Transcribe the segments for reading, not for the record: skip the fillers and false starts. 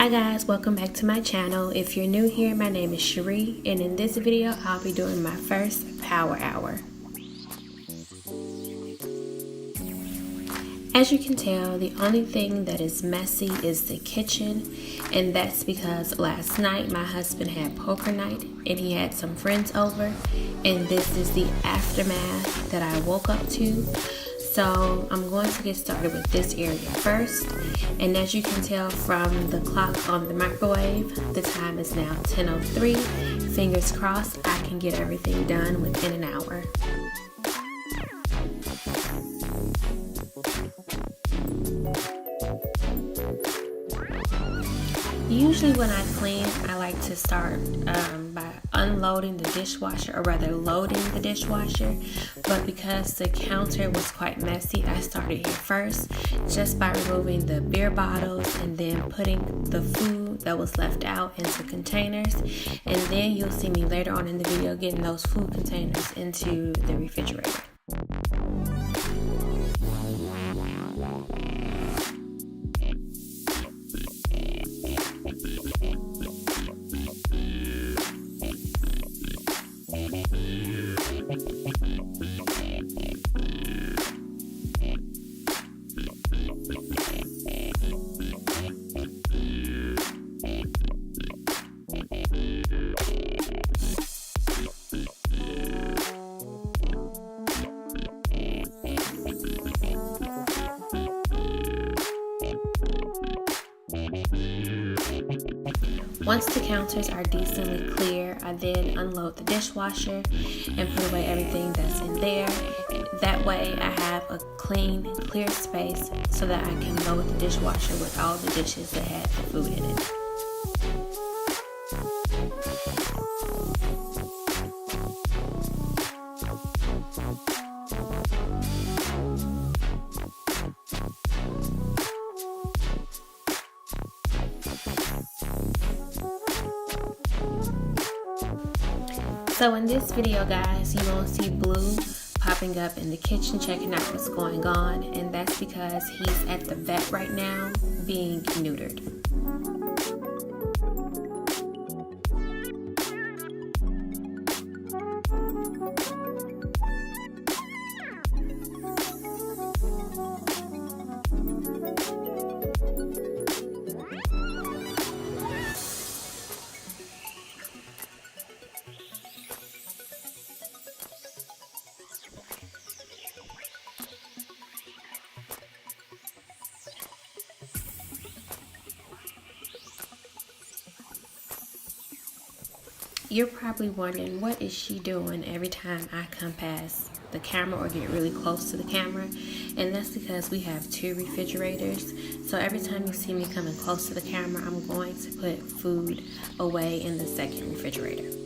Hi guys, welcome back to my channel. If you're new here, my name is Cherie, and in this video I'll be doing my first power hour. As you can tell, the only thing that is messy is the kitchen, and that's because last night my husband had poker night and he had some friends over, and this is the aftermath that I woke up to. So I'm going to get started with this area first, and as you can tell from the clock on the microwave, the time is now 10:03. Fingers crossed I can get everything done within an hour. Usually when I clean, I like to start by unloading the dishwasher, or rather loading the dishwasher, but because the counter was quite messy, I started here first just by removing the beer bottles and then putting the food that was left out into containers, and then you'll see me later on in the video getting those food containers into the refrigerator. Once the counters are decently clear, I then unload the dishwasher and put away everything that's in there. That way I have a clean, clear space so that I can load the dishwasher with all the dishes that had the food in it. So in this video, guys, you won't see Blue popping up in the kitchen checking out what's going on, and that's because he's at the vet right now being neutered. You're probably wondering, what is she doing every time I come past the camera or get really close to the camera? And that's because we have two refrigerators. So every time you see me coming close to the camera, I'm going to put food away in the second refrigerator.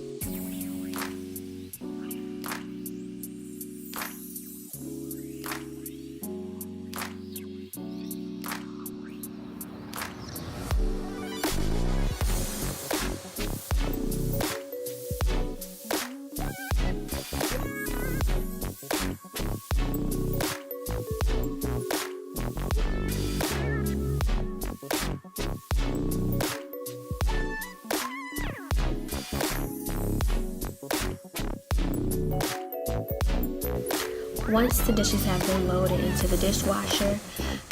Once the dishes have been loaded into the dishwasher,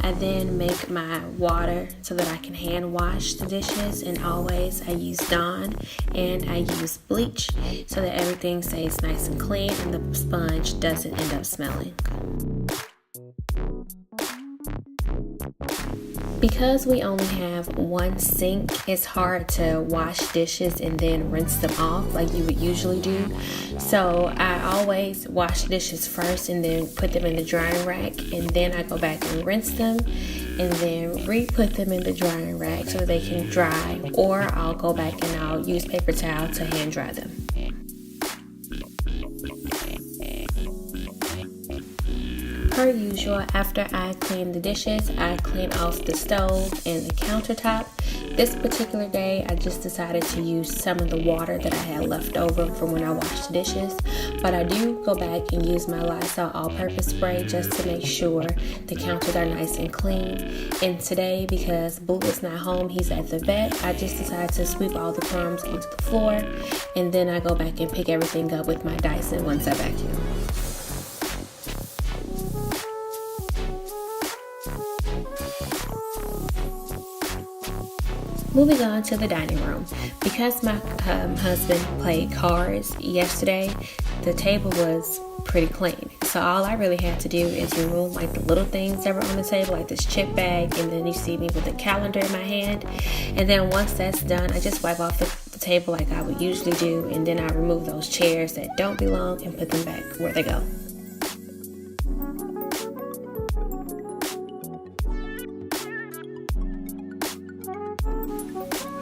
I then make my water so that I can hand wash the dishes, and always I use Dawn and I use bleach so that everything stays nice and clean and the sponge doesn't end up smelling. Because we only have one sink, it's hard to wash dishes and then rinse them off like you would usually do. So I always wash dishes first and then put them in the drying rack, and then I go back and rinse them and then re-put them in the drying rack so they can dry, or I'll go back and I'll use paper towel to hand dry them. Per usual, after I clean the dishes, I clean off the stove and the countertop. This particular day, I just decided to use some of the water that I had left over from when I washed the dishes. But I do go back and use my Lysol all-purpose spray just to make sure the counters are nice and clean. And today, because Boo is not home, he's at the vet, I just decided to sweep all the crumbs onto the floor. And then I go back and pick everything up with my Dyson once I vacuum. Moving on to the dining room. Because my husband played cards yesterday, the table was pretty clean. So all I really had to do is remove like the little things that were on the table, like this chip bag, and then you see me with a calendar in my hand. And then once that's done, I just wipe off the table like I would usually do, and then I remove those chairs that don't belong and put them back where they go.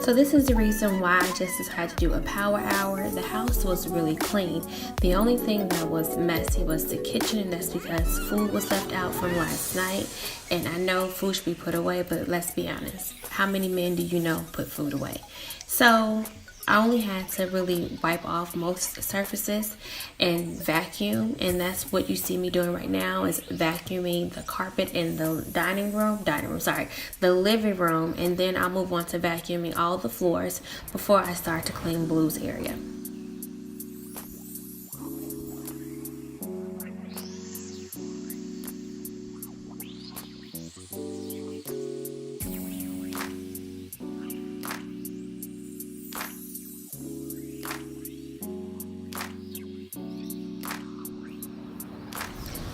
So this is the reason why I just decided to do a power hour. The house was really clean. The only thing that was messy was the kitchen, and that's because food was left out from last night. And I know food should be put away, but let's be honest. How many men do you know put food away? So I only had to really wipe off most surfaces and vacuum, and that's what you see me doing right now is vacuuming the carpet in the the living room, and then I'll move on to vacuuming all the floors before I start to clean Blue's area.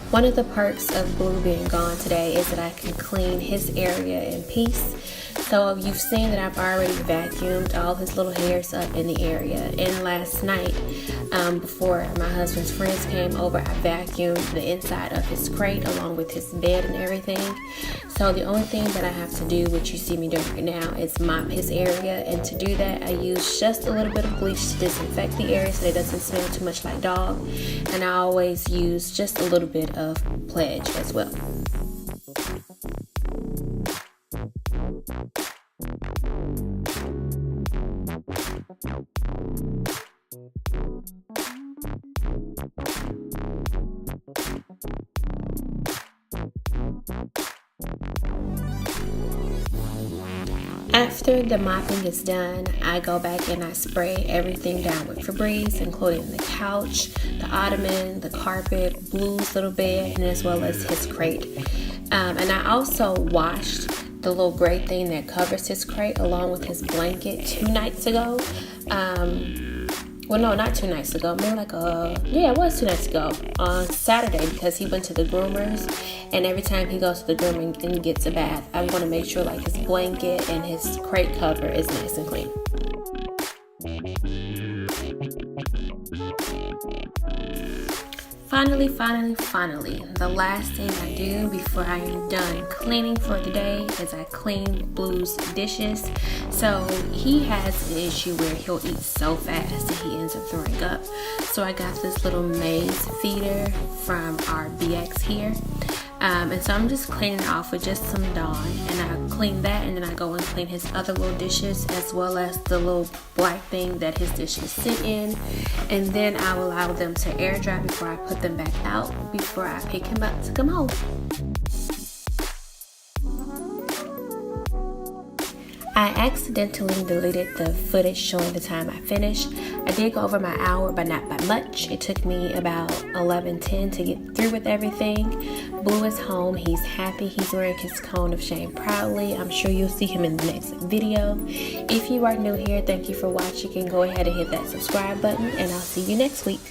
One of the perks of Blue being gone today is that I can clean his area in peace. So you've seen that I've already vacuumed all his little hairs up in the area. And last night, before my husband's friends came over, I vacuumed the inside of his crate along with his bed and everything. So the only thing that I have to do, which you see me doing right now, is mop his area. And to do that, I use just a little bit of bleach to disinfect the area so it doesn't smell too much like dog. And I always use just a little bit of Pledge as well. After the mopping is done, I go back and I spray everything down with Febreze, including the couch, the ottoman, the carpet, Blue's little bed, and as well as his crate. And I also washed the little gray thing that covers his crate along with his blanket 2 nights ago. Well, no, not 2 nights ago. Maybe it was 2 nights ago on Saturday, because he went to the groomers, and every time he goes to the groomer and gets a bath, I want to make sure like his blanket and his crate cover is nice and clean. Finally, the last thing I do before I am done cleaning for the day is I clean Blue's dishes. So he has an issue where he'll eat so fast that he ends up throwing up. So I got this little maize feeder from our BX here. And so I'm just cleaning it off with just some Dawn, and I clean that, and then I go and clean his other little dishes as well as the little black thing that his dishes sit in, and then I will allow them to air dry before I put them back out before I pick him up to come home. I accidentally deleted the footage showing the time I finished. I did go over my hour, but not by much. It took me about 11:10 to get through with everything. Blue is home. He's happy. He's wearing his cone of shame proudly. I'm sure you'll see him in the next video. If you are new here, thank you for watching, and go ahead and hit that subscribe button, and I'll see you next week.